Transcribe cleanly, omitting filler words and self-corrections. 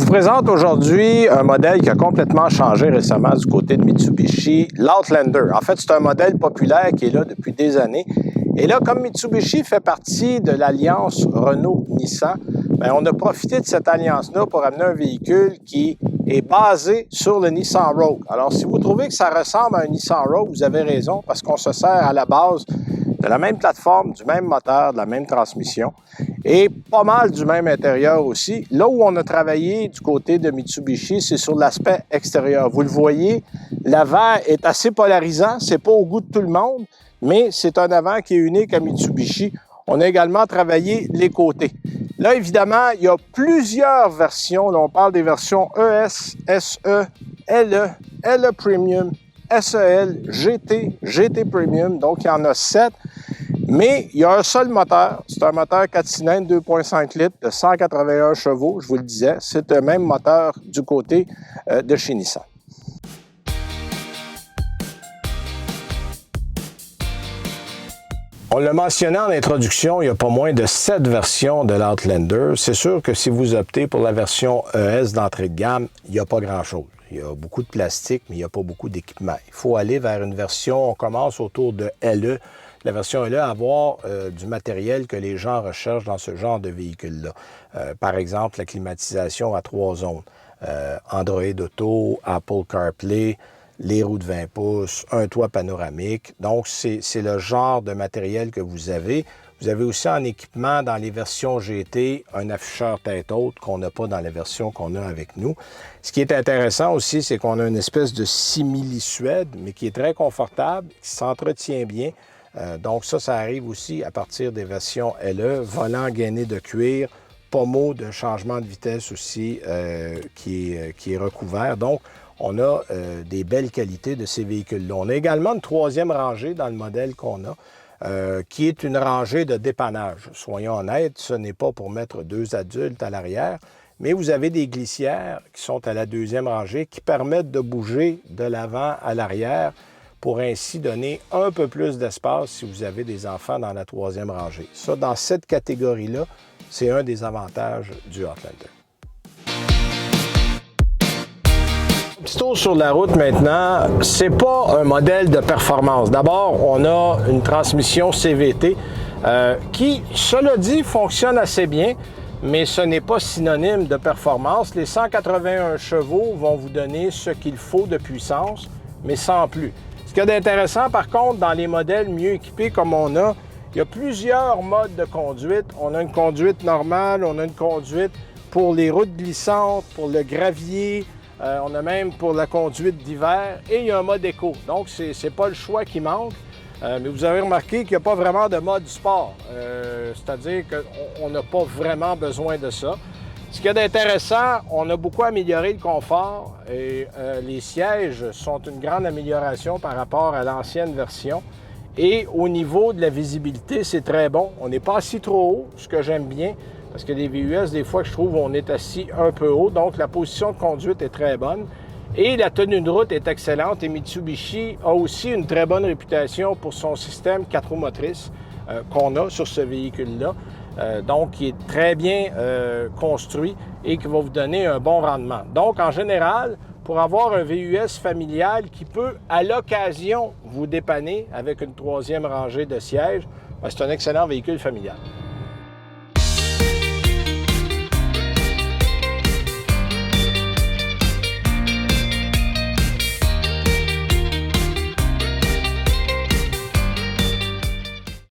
vous présente aujourd'hui un modèle qui a complètement changé récemment du côté de Mitsubishi, l'Outlander. En fait, c'est un modèle populaire qui est là depuis des années. Et là, comme Mitsubishi fait partie de l'alliance Renault-Nissan, bien, on a profité de cette alliance-là pour amener un véhicule qui est basé sur le Nissan Rogue. Alors, si vous trouvez que ça ressemble à un Nissan Rogue, vous avez raison, parce qu'on se sert à la base de la même plateforme, du même moteur, de la même transmission et pas mal du même intérieur aussi. Là où on a travaillé du côté de Mitsubishi, c'est sur l'aspect extérieur. Vous le voyez, l'avant est assez polarisant, c'est pas au goût de tout le monde, mais c'est un avant qui est unique à Mitsubishi. On a également travaillé les côtés. Là, évidemment, il y a plusieurs versions. Là, on parle des versions ES, SE, LE, LE Premium, SEL, GT, GT Premium, donc il y en a 7. Mais il y a un seul moteur, c'est un moteur 4 cylindres 2,5 litres de 181 chevaux, je vous le disais. C'est le même moteur du côté de chez Nissan. On l'a mentionné en introduction, il n'y a pas moins de 7 versions de l'Outlander. C'est sûr que si vous optez pour la version ES d'entrée de gamme, il n'y a pas grand-chose. Il y a beaucoup de plastique, mais il n'y a pas beaucoup d'équipement. Il faut aller vers une version, on commence autour de LE. La version LE, avoir du matériel que les gens recherchent dans ce genre de véhicule-là. Par exemple, la climatisation à 3 zones. Android Auto, Apple CarPlay, les roues de 20 pouces, un toit panoramique. Donc, c'est le genre de matériel que vous avez. Vous avez aussi en équipement dans les versions GT un afficheur tête haute qu'on n'a pas dans la version qu'on a avec nous. Ce qui est intéressant aussi, c'est qu'on a une espèce de simili-suède, mais qui est très confortable, qui s'entretient bien. Donc ça arrive aussi à partir des versions LE, volant gainé de cuir, pommeau de changement de vitesse aussi qui est recouvert. Donc, on a des belles qualités de ces véhicules-là. On a également une troisième rangée dans le modèle qu'on a, qui est une rangée de dépannage. Soyons honnêtes, ce n'est pas pour mettre 2 adultes à l'arrière, mais vous avez des glissières qui sont à la deuxième rangée qui permettent de bouger de l'avant à l'arrière pour ainsi donner un peu plus d'espace si vous avez des enfants dans la troisième rangée. Ça, dans cette catégorie-là, c'est un des avantages du Outlander. Petit tour sur la route maintenant, c'est pas un modèle de performance. D'abord, on a une transmission CVT qui, cela dit, fonctionne assez bien, mais ce n'est pas synonyme de performance. Les 181 chevaux vont vous donner ce qu'il faut de puissance, mais sans plus. Ce qu'il y a d'intéressant, par contre, dans les modèles mieux équipés comme on a, il y a plusieurs modes de conduite. On a une conduite normale, on a une conduite pour les routes glissantes, pour le gravier, on a même pour la conduite d'hiver, et il y a un mode éco. Donc, c'est pas le choix qui manque, mais vous avez remarqué qu'il n'y a pas vraiment de mode sport. C'est-à-dire qu'on n'a pas vraiment besoin de ça. Ce qu'il y a d'intéressant, on a beaucoup amélioré le confort et les sièges sont une grande amélioration par rapport à l'ancienne version. Et au niveau de la visibilité, c'est très bon. On n'est pas assis trop haut, ce que j'aime bien, parce que les VUS, des fois, je trouve on est assis un peu haut. Donc, la position de conduite est très bonne. Et la tenue de route est excellente. Et Mitsubishi a aussi une très bonne réputation pour son système 4 roues motrices qu'on a sur ce véhicule-là. Donc, qui est très bien construit et qui va vous donner un bon rendement. Donc, en général, pour avoir un VUS familial qui peut, à l'occasion, vous dépanner avec une troisième rangée de sièges, c'est un excellent véhicule familial.